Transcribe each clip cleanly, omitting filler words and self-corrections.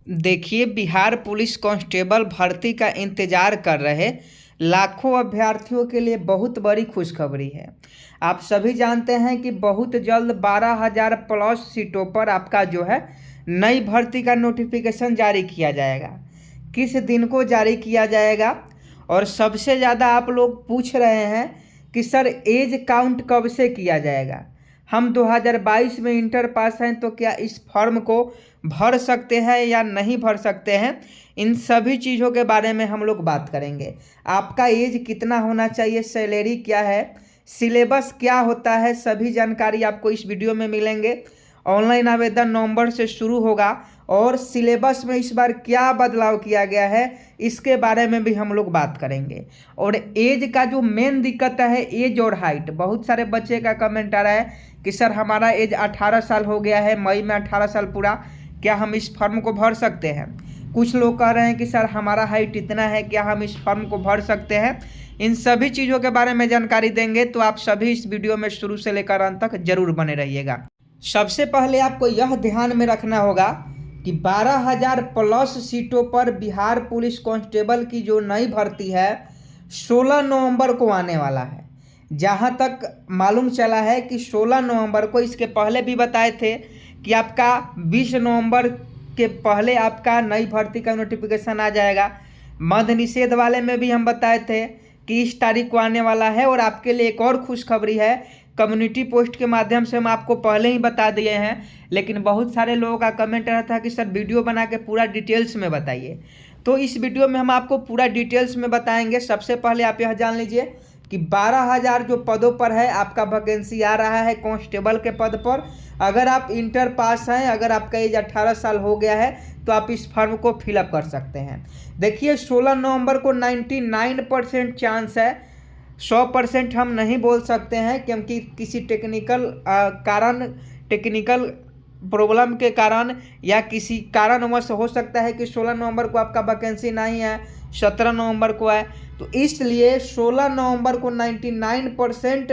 देखिए, Bihar police constable भर्ती का इंतजार कर रहे लाखों अभ्यर्थियों के लिए बहुत बड़ी खुशखबरी है। आप सभी जानते हैं कि बहुत जल्द 12,000 प्लस सीटों पर आपका जो है नई भर्ती का नोटिफिकेशन जारी किया जाएगा। किस दिन को जारी किया जाएगा? और सबसे ज़्यादा आप लोग पूछ रहे हैं कि सर एज काउंट कब से किया जाएगा। हम 2022 में इंटर पास हैं तो क्या इस फॉर्म को भर सकते हैं या नहीं भर सकते हैं, इन सभी चीज़ों के बारे में हम लोग बात करेंगे। आपका एज कितना होना चाहिए, सैलरी क्या है, सिलेबस क्या होता है, सभी जानकारी आपको इस वीडियो में मिलेंगे। ऑनलाइन आवेदन नवंबर से शुरू होगा और सिलेबस में इस बार क्या बदलाव किया गया है इसके बारे में भी हम लोग बात करेंगे। और एज का जो मेन दिक्कत है, एज और हाइट। बहुत सारे बच्चे का कमेंट आ रहा है कि सर हमारा एज 18 साल हो गया है, मई में 18 साल पूरा, क्या हम इस फॉर्म को भर सकते हैं। कुछ लोग कह रहे हैं कि सर हमारा हाइट इतना है, क्या हम इस फॉर्म को भर सकते हैं। इन सभी चीज़ों के बारे में जानकारी देंगे, तो आप सभी इस वीडियो में शुरू से लेकर अंत तक जरूर बने रहिएगा। सबसे पहले आपको यह ध्यान में रखना होगा कि 12,000 प्लस सीटों पर बिहार पुलिस कांस्टेबल की जो नई भर्ती है 16 नवंबर को आने वाला है। जहां तक मालूम चला है कि 16 नवंबर को, इसके पहले भी बताए थे कि आपका 20 नवंबर के पहले आपका नई भर्ती का नोटिफिकेशन आ जाएगा। मद्य निषेध वाले में भी हम बताए थे कि इस तारीख को आने वाला है। और आपके लिए एक और खुशखबरी है, कम्युनिटी पोस्ट के माध्यम से हम आपको पहले ही बता दिए हैं, लेकिन बहुत सारे लोगों का कमेंट रहा था कि सर वीडियो बना के पूरा डिटेल्स में बताइए। तो इस वीडियो में हम आपको पूरा डिटेल्स में बताएंगे। सबसे पहले आप यह जान लीजिए कि 12,000 जो पदों पर है आपका वैकेंसी आ रहा है कांस्टेबल के पद पर। अगर आप इंटर पास हैं, अगर आपका एज 18 साल हो गया है तो आप इस फॉर्म को फिलअप कर सकते हैं। देखिए, 16 नवंबर को 99% चांस है, 100% हम नहीं बोल सकते हैं, क्योंकि किसी टेक्निकल प्रॉब्लम के कारण या किसी कारणवश हो सकता है कि 16 नवंबर को आपका वैकेंसी नहीं है, 17 नवंबर को है। तो इसलिए 16 नवंबर को 99%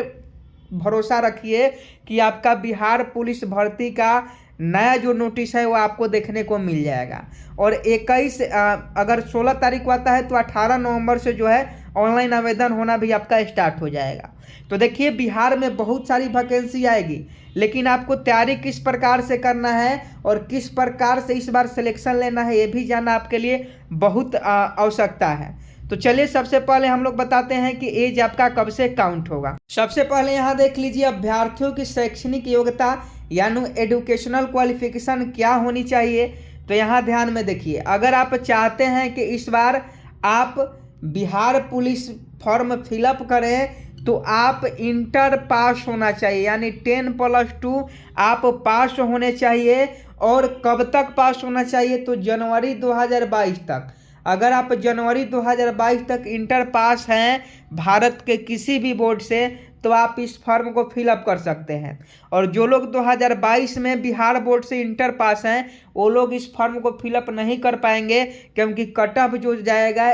भरोसा रखिए कि आपका बिहार पुलिस भर्ती का नया जो नोटिस है वो आपको देखने को मिल जाएगा। और 21 अगर 16 तारीख को आता है तो 18 नवंबर से जो है ऑनलाइन आवेदन होना भी आपका स्टार्ट हो जाएगा। तो देखिए, बिहार में बहुत सारी वैकेंसी आएगी, लेकिन आपको तैयारी किस प्रकार से करना है और किस प्रकार से इस बार सिलेक्शन लेना है ये भी जानना आपके लिए बहुत आवश्यकता है। तो चलिए, सबसे पहले हम लोग बताते हैं कि एज आपका कब से काउंट होगा। सबसे पहले यहाँ देख लीजिए, अभ्यर्थियों की शैक्षणिक योग्यता यानी एजुकेशनल क्वालिफिकेशन क्या होनी चाहिए। तो यहाँ ध्यान में देखिए, अगर आप चाहते हैं कि इस बार आप बिहार पुलिस फॉर्म फिलअप करें तो आप इंटर पास होना चाहिए, यानी 10+2 आप पास होने चाहिए। और कब तक पास होना चाहिए? तो जनवरी 2022 तक। अगर आप जनवरी 2022 तक इंटर पास हैं भारत के किसी भी बोर्ड से, तो आप इस फॉर्म को फिलअप कर सकते हैं। और जो लोग 2022 में बिहार बोर्ड से इंटर पास हैं वो लोग इस फॉर्म को फिलअप नहीं कर पाएंगे, क्योंकि कट ऑफ जो जाएगा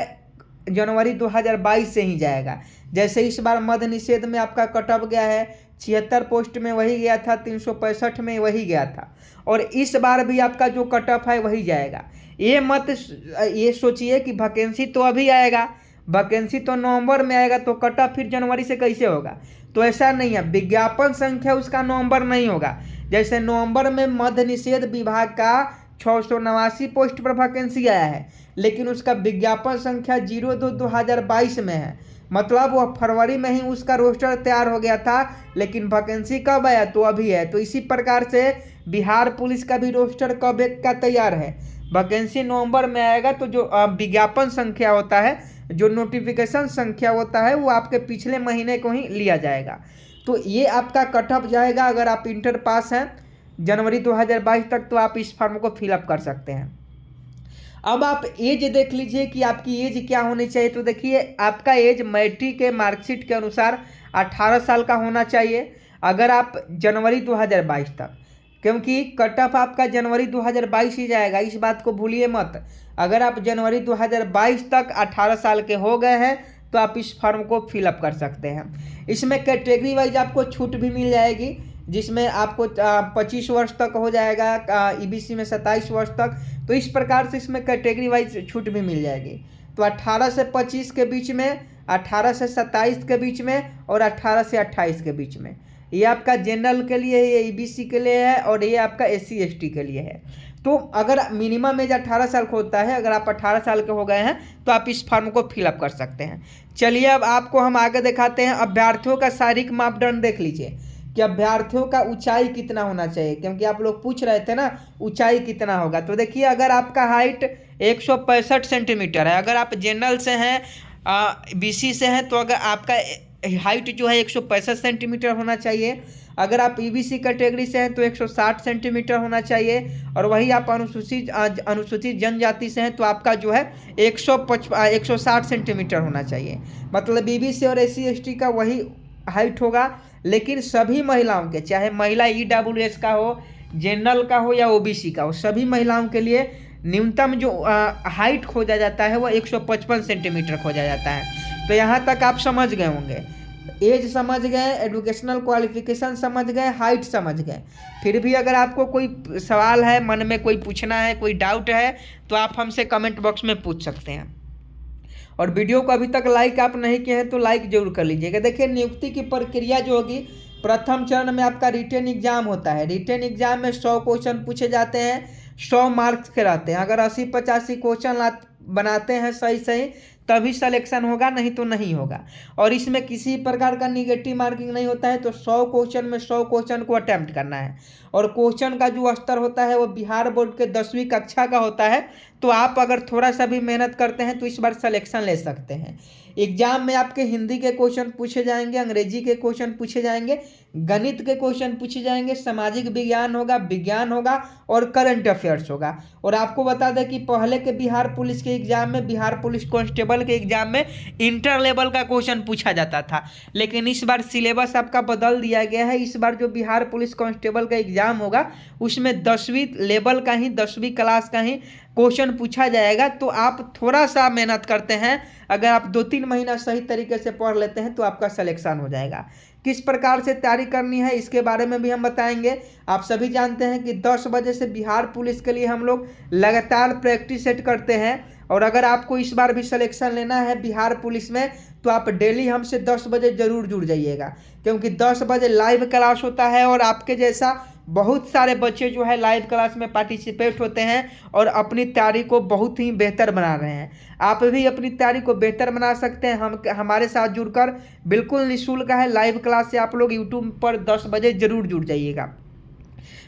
जनवरी 2022 से ही जाएगा। जैसे इस बार मद्य निषेध में आपका कट ऑफ गया है, 76 पोस्ट में वही गया था, 365 में वही गया था, और इस बार भी आपका जो कट ऑफ है वही जाएगा। ये सोचिए कि वैकेंसी तो अभी आएगा, वैकेंसी तो नवंबर में आएगा, तो कट ऑफ फिर जनवरी से कैसे होगा? तो ऐसा नहीं है, विज्ञापन संख्या उसका नवंबर नहीं होगा। जैसे नवंबर में मद्य निषेध विभाग का 689 पोस्ट पर वैकेंसी आया है, लेकिन उसका विज्ञापन संख्या 02/2022 में है, मतलब वह फरवरी में ही उसका रोस्टर तैयार हो गया था, लेकिन वैकेंसी कब आया? तो अभी है। तो इसी प्रकार से बिहार पुलिस का भी रोस्टर कब का तैयार है? वैकेंसी नवंबर में आएगा। तो जो विज्ञापन संख्या होता है, जो नोटिफिकेशन संख्या होता है, वो आपके पिछले महीने को ही लिया जाएगा। तो ये आपका कट ऑफ जाएगा। अगर आप इंटर पास हैं जनवरी 2022 तक, तो आप इस फॉर्म को फिलअप कर सकते हैं। अब आप एज देख लीजिए कि आपकी एज क्या होनी चाहिए। तो देखिए, आपका एज मैट्रिक के मार्कशीट के अनुसार 18 साल का होना चाहिए अगर आप जनवरी 2022 तक, क्योंकि कट ऑफ आपका जनवरी 2022 ही जाएगा, इस बात को भूलिए मत। अगर आप जनवरी 2022 तक 18 साल के हो गए हैं तो आप इस फॉर्म को फिलअप कर सकते हैं। इसमें कैटेगरी वाइज आपको छूट भी मिल जाएगी। जिसमें आपको 25 वर्ष तक हो जाएगा, ईबीसी में 27 वर्ष तक। तो इस प्रकार से इसमें कैटेगरी वाइज छूट भी मिल जाएगी। तो 18 से 25 के बीच में, 18 से 27 के बीच में और 18 से 28 के बीच में, ये आपका जनरल के लिए, ये ईबीसी के लिए है और ये आपका एससी एसटी के लिए है। तो अगर मिनिमम एज 18 साल का होता है, अगर आप 18 साल के हो गए हैं तो आप इस फॉर्म को फिलअप कर सकते हैं। चलिए अब आपको हम आगे दिखाते हैं। अभ्यर्थियों का शारीरिक मापदंड देख लीजिए कि अभ्यर्थियों का ऊंचाई कितना होना चाहिए, क्योंकि आप लोग पूछ रहे थे ना ऊंचाई कितना होगा। तो देखिए, अगर आपका हाइट 165 सेंटीमीटर है, अगर आप जनरल से हैं, बीसी से हैं, तो अगर आपका हाइट जो है 165 सेंटीमीटर होना चाहिए। अगर आप ईबीसी कैटेगरी से हैं तो 160 सेंटीमीटर होना चाहिए। और वही आप अनुसूचित जनजाति से हैं तो आपका जो है 160 सेंटीमीटर होना चाहिए। मतलब ईबीसी और एससी एसटी का वही हाइट होगा। लेकिन सभी महिलाओं के, चाहे महिला ईडब्ल्यूएस का हो, जनरल का हो या ओबीसी का हो, सभी महिलाओं के लिए न्यूनतम जो हाइट खोजा जाता है वो 155 सेंटीमीटर खोजा जाता है। तो यहाँ तक आप समझ गए होंगे। एज समझ गए, एजुकेशनल क्वालिफिकेशन समझ गए, हाइट समझ गए। फिर भी अगर आपको कोई सवाल है, मन में कोई पूछना है, कोई डाउट है, तो आप हमसे कमेंट बॉक्स में पूछ सकते हैं। और वीडियो को अभी तक लाइक आप नहीं किए हैं तो लाइक जरूर कर लीजिएगा। देखिए, नियुक्ति की प्रक्रिया जो होगी, प्रथम चरण में आपका रिटन एग्जाम होता है। रिटन एग्जाम में 100 क्वेश्चन पूछे जाते हैं, 100 मार्क्स के रहते हैं। अगर 80-85 क्वेश्चन बनाते हैं सही तभी सिलेक्शन होगा, नहीं तो नहीं होगा। और इसमें किसी प्रकार का निगेटिव मार्किंग नहीं होता है। तो 100 क्वेश्चन में 100 क्वेश्चन को अटेम्प्ट करना है। और क्वेश्चन का जो स्तर होता है वो बिहार बोर्ड के 10वीं कक्षा का होता है। तो आप अगर थोड़ा सा भी मेहनत करते हैं तो इस बार सिलेक्शन ले सकते हैं। एग्जाम में आपके हिंदी के क्वेश्चन पूछे जाएंगे, अंग्रेजी के क्वेश्चन पूछे जाएंगे, गणित के क्वेश्चन पूछे जाएंगे, सामाजिक विज्ञान होगा, विज्ञान होगा और करंट अफेयर्स होगा। और आपको बता दें कि पहले के बिहार पुलिस के एग्जाम में, बिहार पुलिस कांस्टेबल के एग्जाम में इंटर लेवल का क्वेश्चन पूछा जाता था। लेकिन इस बार सिलेबस आपका बदल दिया गया है। इस बार जो बिहार पुलिस कांस्टेबल का एग्जाम होगा उसमें 10वीं लेवल का ही, 10वीं क्लास का ही क्वेश्चन पूछा जाएगा। तो आप थोड़ा सा मेहनत करते हैं, अगर आप 2-3 महीना सही तरीके से पढ़ लेते हैं तो आपका सिलेक्शन हो जाएगा। किस प्रकार से तैयारी करनी है इसके बारे में भी हम बताएंगे। आप सभी जानते हैं कि 10 बजे से बिहार पुलिस के लिए हम लोग लगातार प्रैक्टिस सेट करते हैं। और अगर आपको इस बार भी सिलेक्शन लेना है बिहार पुलिस में तो आप डेली हमसे 10 बजे जरूर जुड़ जाइएगा, क्योंकि 10 बजे लाइव क्लास होता है। और आपके जैसा बहुत सारे बच्चे जो है लाइव क्लास में पार्टिसिपेट होते हैं और अपनी तैयारी को बहुत ही बेहतर बना रहे हैं। आप भी अपनी तैयारी को बेहतर बना सकते हैं हमारे साथ जुड़कर। बिल्कुल निःशुल्क है लाइव क्लास से। आप लोग यूट्यूब पर 10 बजे जरूर जुड़ जाइएगा।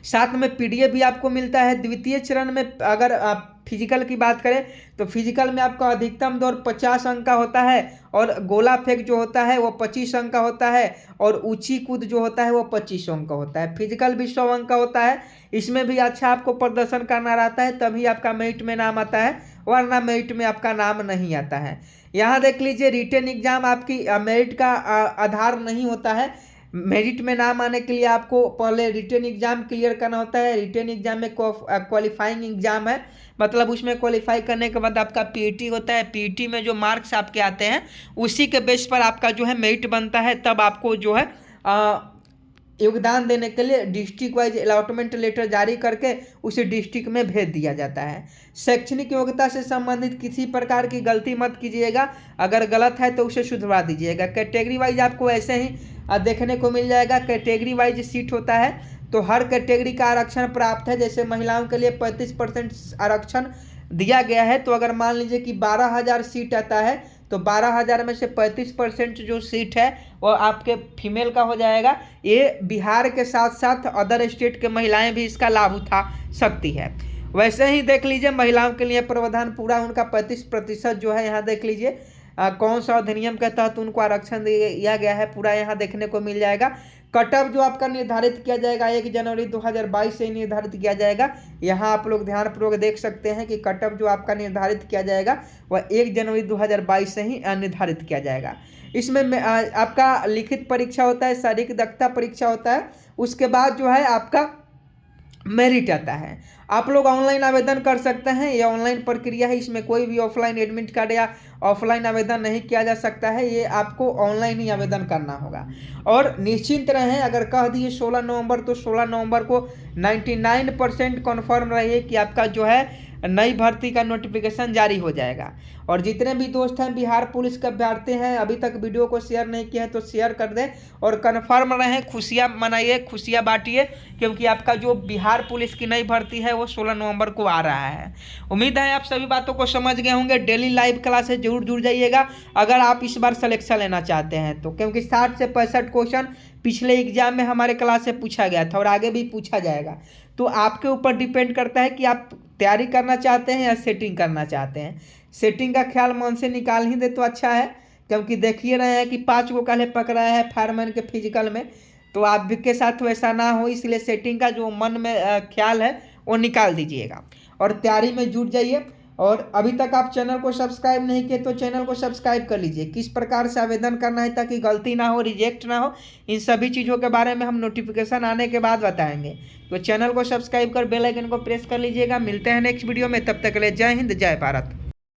साथ में पीडीएफ भी आपको मिलता है। द्वितीय चरण में अगर आप फिजिकल की बात करें तो फिजिकल में आपका अधिकतम दौड़ 50 अंक का होता है और गोला फेंक जो होता है वो 25 अंक का होता है और ऊंची कूद जो होता है वो 25 अंक का होता है। फिजिकल भी 100 अंक का होता है। इसमें भी अच्छा आपको प्रदर्शन करना रहता है तभी आपका मेरिट में नाम आता है, वरना मेरिट में आपका नाम नहीं आता है। यहाँ देख लीजिए, रिटन एग्जाम आपकी मेरिट का आधार नहीं होता है। मेरिट में नाम आने के लिए आपको पहले रिटन एग्जाम क्लियर करना होता है। रिटन एग्जाम में क्वालिफाइंग एग्जाम है, मतलब उसमें क्वालिफाई करने के बाद आपका पीईटी होता है। पीईटी में जो मार्क्स आपके आते हैं उसी के बेस पर आपका जो है मेरिट बनता है। तब आपको जो है योगदान देने के लिए डिस्ट्रिक्ट वाइज अलॉटमेंट लेटर जारी करके उसे डिस्ट्रिक्ट में भेज दिया जाता है। शैक्षणिक योग्यता से संबंधित किसी प्रकार की गलती मत कीजिएगा, अगर गलत है तो उसे सुधरवा दीजिएगा। कैटेगरी वाइज आपको ऐसे ही देखने को मिल जाएगा। कैटेगरी वाइज सीट होता है तो हर कैटेगरी का आरक्षण प्राप्त है। जैसे महिलाओं के लिए 35% आरक्षण दिया गया है। तो अगर मान लीजिए कि 12,000 सीट आता है तो 12,000 में से 35% जो सीट है वो आपके फीमेल का हो जाएगा। ये बिहार के साथ साथ अदर स्टेट के महिलाएं भी इसका लाभ उठा सकती है। वैसे ही देख लीजिए, महिलाओं के लिए प्रावधान पूरा उनका 35% जो है, यहाँ देख लीजिए कौन सा अधिनियम के तहत उनको आरक्षण दिया गया है, पूरा यहाँ देखने को मिल जाएगा। कट ऑफ जो आपका निर्धारित किया जाएगा 1 जनवरी 2022 से निर्धारित किया जाएगा। यहाँ आप लोग ध्यानपूर्वक देख सकते हैं कि कट ऑफ जो आपका निर्धारित किया जाएगा वह 1 जनवरी 2022 से ही निर्धारित किया जाएगा। इसमें आपका लिखित परीक्षा होता है, शारीरिक दक्षता परीक्षा होता है। उसके बाद जो है आपका मेरिट आता है। आप लोग ऑनलाइन आवेदन कर सकते हैं, ये ऑनलाइन प्रक्रिया है, इसमें कोई भी ऑफलाइन एडमिट कार्ड या ऑफलाइन आवेदन नहीं किया जा सकता है, ये आपको ऑनलाइन ही आवेदन करना होगा। और निश्चिंत रहें, अगर कह दिए 16 नवंबर तो 16 नवंबर को 99% कन्फर्म रहिए कि आपका जो है नई भर्ती का नोटिफिकेशन जारी हो जाएगा। और जितने भी दोस्त हैं बिहार पुलिस के अभ्यर्थी हैं, अभी तक वीडियो को शेयर नहीं किया है तो शेयर कर दें और कन्फर्म रहें, खुशियाँ मनाइए, खुशियाँ बांटिए, क्योंकि आपका जो बिहार पुलिस की नई भर्ती है वो 16 नवंबर को आ रहा है। उम्मीद है आप सभी बातों को समझ गए होंगे। डेली लाइव क्लास से जरूर जुड़ जाइएगा अगर आप इस बार सिलेक्शन लेना चाहते हैं तो, क्योंकि 60 से 65 क्वेश्चन पिछले एग्जाम में हमारे क्लास से पूछा गया था और आगे भी पूछा जाएगा। तो आपके ऊपर डिपेंड करता है कि आप तैयारी करना चाहते हैं या सेटिंग करना चाहते हैं। सेटिंग का ख्याल मन से निकाल ही दे तो अच्छा है, क्योंकि देखिए रहे हैं कि 5 को कल पकड़ा है फायरमैन के फिजिकल में, तो आप भी के साथ वैसा ना हो, इसलिए सेटिंग का जो मन में ख्याल है वो निकाल दीजिएगा और तैयारी में जुट जाइए। और अभी तक आप चैनल को सब्सक्राइब नहीं किए तो चैनल को सब्सक्राइब कर लीजिए। किस प्रकार से आवेदन करना है ताकि गलती ना हो, रिजेक्ट ना हो, इन सभी चीज़ों के बारे में हम नोटिफिकेशन आने के बाद बताएंगे। तो चैनल को सब्सक्राइब कर बेल आइकन को प्रेस कर लीजिएगा। मिलते हैं नेक्स्ट वीडियो में, तब तक के लिए जय हिंद, जय भारत।